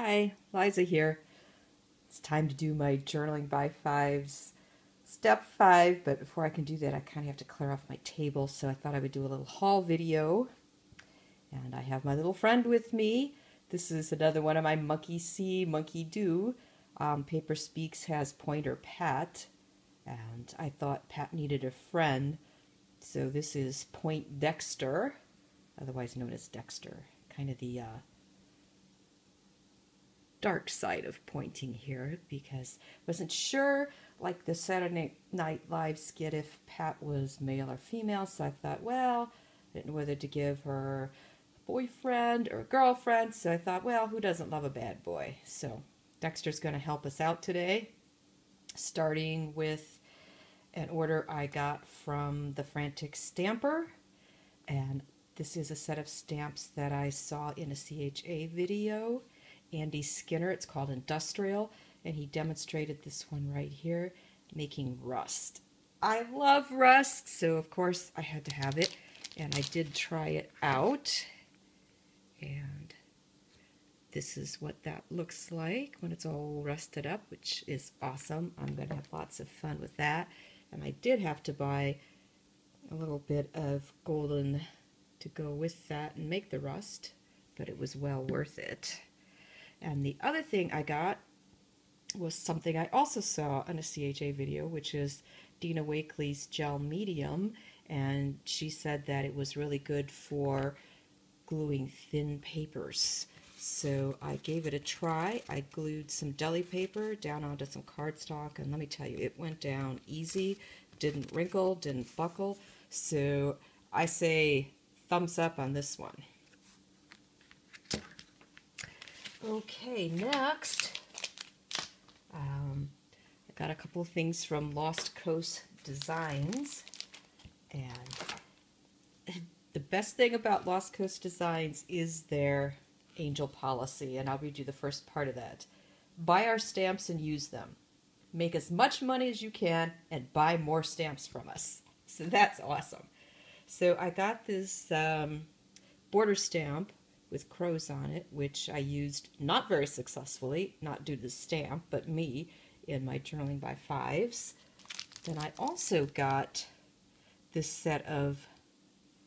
Hi, Liza here. It's time to do my journaling by fives, step 5, but before I can do that, I kind of have to clear off my table, so I thought I would do a little haul video. And I have my little friend with me. This is another one of my monkey see, monkey do. Paper Speaks has Pointer Pat, and I thought Pat needed a friend, so this is Point Dexter, otherwise known as Dexter, kind of the dark side of pointing here, because I wasn't sure, like the Saturday Night Live skit, if Pat was male or female, so I thought, well, I didn't know whether to give her a boyfriend or a girlfriend, so I thought, well, who doesn't love a bad boy? So Dexter's going to help us out today, starting with an order I got from the Frantic Stamper, and this is a set of stamps that I saw in a CHA video. Andy Skinner, it's called Industrial, and he demonstrated this one right here, making rust. I love rust, so of course I had to have it, and I did try it out, and this is what that looks like when it's all rusted up, which is awesome. I'm going to have lots of fun with that, and I did have to buy a little bit of golden to go with that and make the rust, but it was well worth it. And the other thing I got was something I also saw in a CHA video, which is Dina Wakely's Gel Medium, and she said that it was really good for gluing thin papers. So I gave it a try. I glued some deli paper down onto some cardstock, and let me tell you, it went down easy, didn't wrinkle, didn't buckle. So I say thumbs up on this one. Okay, next, I got a couple of things from Lost Coast Designs, and the best thing about Lost Coast Designs is their angel policy, and I'll read you the first part of that. Buy our stamps and use them. Make as much money as you can and buy more stamps from us. So that's awesome. So I got this border stamp with crows on it, which I used not very successfully, not due to the stamp, but me, in my journaling by fives. Then I also got this set of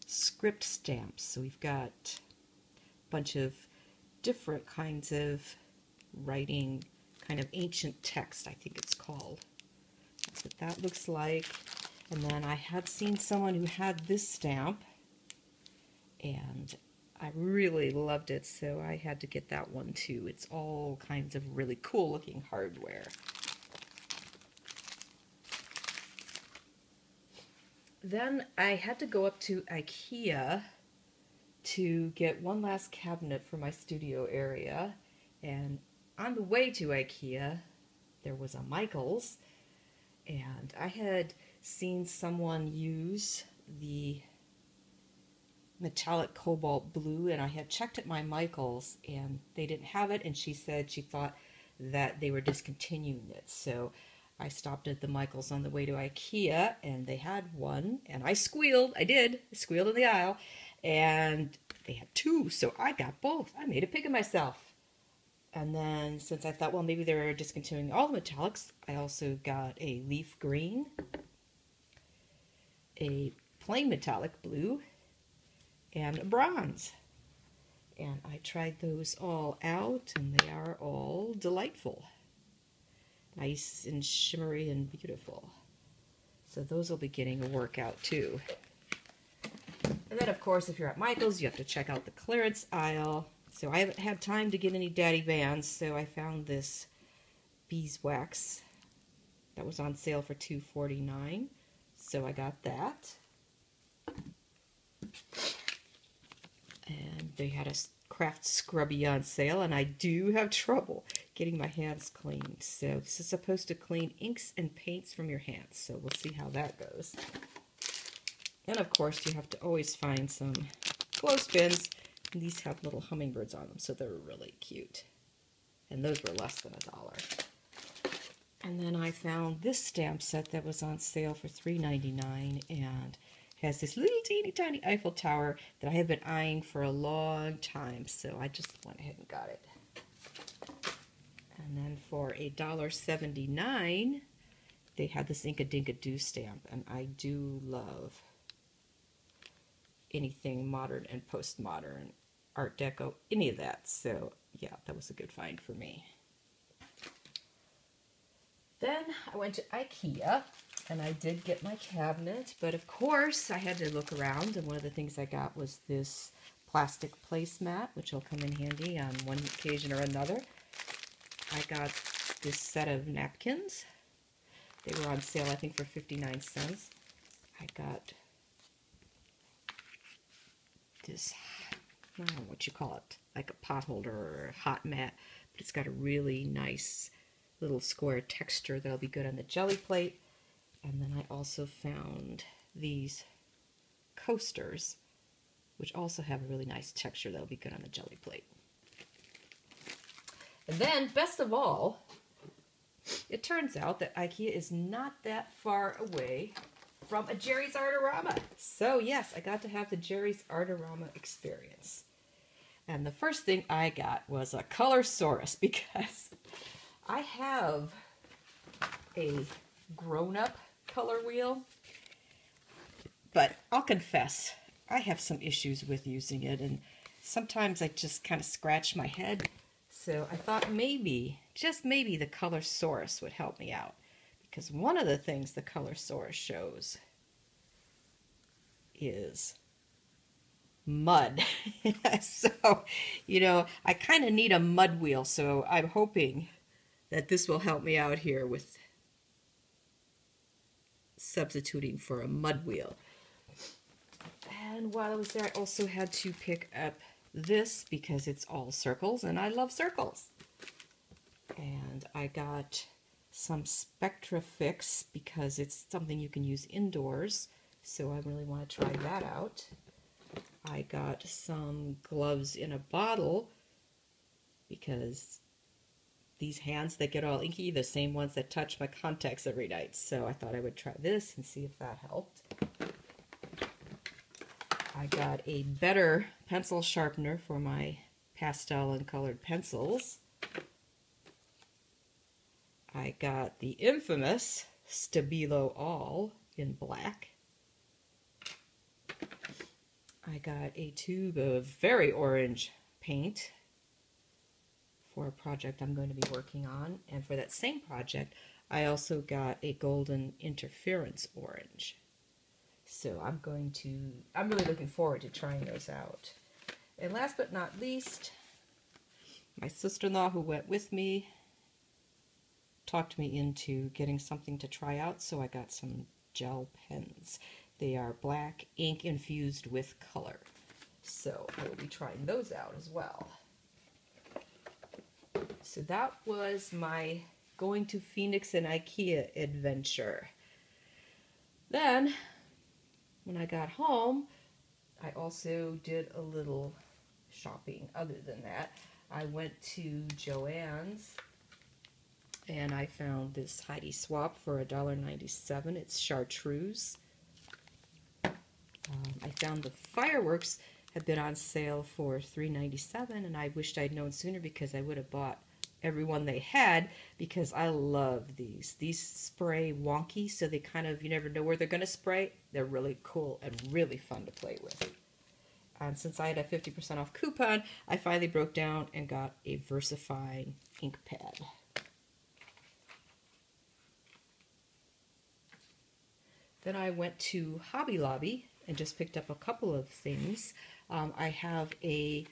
script stamps. So we've got a bunch of different kinds of writing, kind of ancient text, I think it's called. That's what that looks like. And then I had seen someone who had this stamp, and I really loved it, so I had to get that one too. It's all kinds of really cool looking hardware. Then I had to go up to Ikea to get one last cabinet for my studio area, and on the way to Ikea there was a Michael's, and I had seen someone use the metallic cobalt blue, and I had checked at my Michael's and they didn't have it, and she said she thought that they were discontinuing it. So I stopped at the Michael's on the way to Ikea and they had one, and I squealed. I squealed in the aisle, and they had two, so I got both. I made a pig of myself. And then since I thought, well, maybe they were discontinuing all the metallics, I also got a leaf green, a plain metallic blue, and a bronze. And I tried those all out, and they are all delightful. Nice and shimmery and beautiful. So those will be getting a workout too. And then, of course, if you're at Michael's, you have to check out the clearance aisle. So I haven't had time to get any Daddy Vans, so I found this beeswax that was on sale for $2.49. So I got that. And they had a craft scrubby on sale, and I do have trouble getting my hands clean. So this is supposed to clean inks and paints from your hands, so we'll see how that goes. And of course, you have to always find some clothespins. And these have little hummingbirds on them, so they're really cute. And those were less than $1. And then I found this stamp set that was on sale for $3.99, and has this little teeny tiny Eiffel Tower that I have been eyeing for a long time, so I just went ahead and got it. And then for $1.79, they had this Inka-Dinka-Doo stamp, and I do love anything modern and postmodern, Art Deco, any of that. So yeah, that was a good find for me. Then I went to Ikea, and I did get my cabinet, but of course I had to look around, and one of the things I got was this plastic placemat, which will come in handy on one occasion or another. I got this set of napkins. They were on sale, I think, for 59 cents. I got this, I don't know what you call it, like a pot holder or a hot mat, but it's got a really nice little square texture that'll be good on the jelly plate. And then I also found these coasters, which also have a really nice texture that'll be good on the jelly plate. And then, best of all, it turns out that Ikea is not that far away from a Jerry's Artorama. So yes, I got to have the Jerry's Artorama experience. And the first thing I got was a Colorsaurus, because I have a grown-up color wheel, but I'll confess, I have some issues with using it, and sometimes I just kind of scratch my head. So I thought maybe, just maybe, the Colorsaurus would help me out, because one of the things the Colorsaurus shows is mud. So, you know, I kind of need a mud wheel, so I'm hoping that this will help me out here with substituting for a mud wheel. And while I was there, I also had to pick up this because it's all circles, and I love circles. And I got some Spectrafix because it's something you can use indoors, so I really want to try that out. I got some gloves in a bottle because these hands that get all inky, the same ones that touch my contacts every night. So I thought I would try this and see if that helped. I got a better pencil sharpener for my pastel and colored pencils. I got the infamous Stabilo All in black. I got a tube of very orange paint for a project I'm going to be working on. And for that same project, I also got a golden interference orange. So I'm really looking forward to trying those out. And last but not least, my sister-in-law who went with me talked me into getting something to try out, so I got some gel pens. They are black ink infused with color. So I will be trying those out as well. So that was my going to Phoenix and Ikea adventure. Then, when I got home, I also did a little shopping. Other than that, I went to Joanns and I found this Heidi Swap for $1.97. It's chartreuse. I found the fireworks had been on sale for $3.97, and I wished I'd known sooner because I would have bought every one they had, because I love these. These spray wonky, so they kind of, you never know where they're going to spray. They're really cool and really fun to play with. And since I had a 50% off coupon, I finally broke down and got a VersaFine ink pad. Then I went to Hobby Lobby and just picked up a couple of things. I have a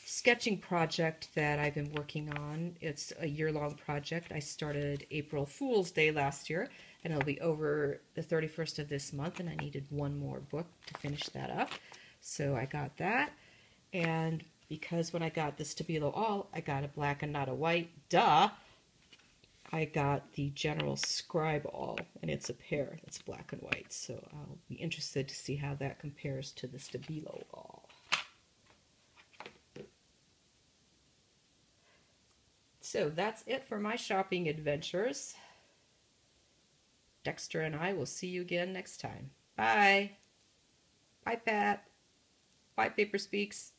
sketching project that I've been working on. It's a year-long project. I started April Fool's Day last year, and it'll be over the 31st of this month, and I needed one more book to finish that up. So I got that, and because when I got the Stabilo All, I got a black and not a white, duh, I got the General Scribe All, and it's a pair that's black and white, so I'll be interested to see how that compares to the Stabilo All. So that's it for my shopping adventures. Dexter and I will see you again next time. Bye. Bye, Pat. Bye, Paper Speaks.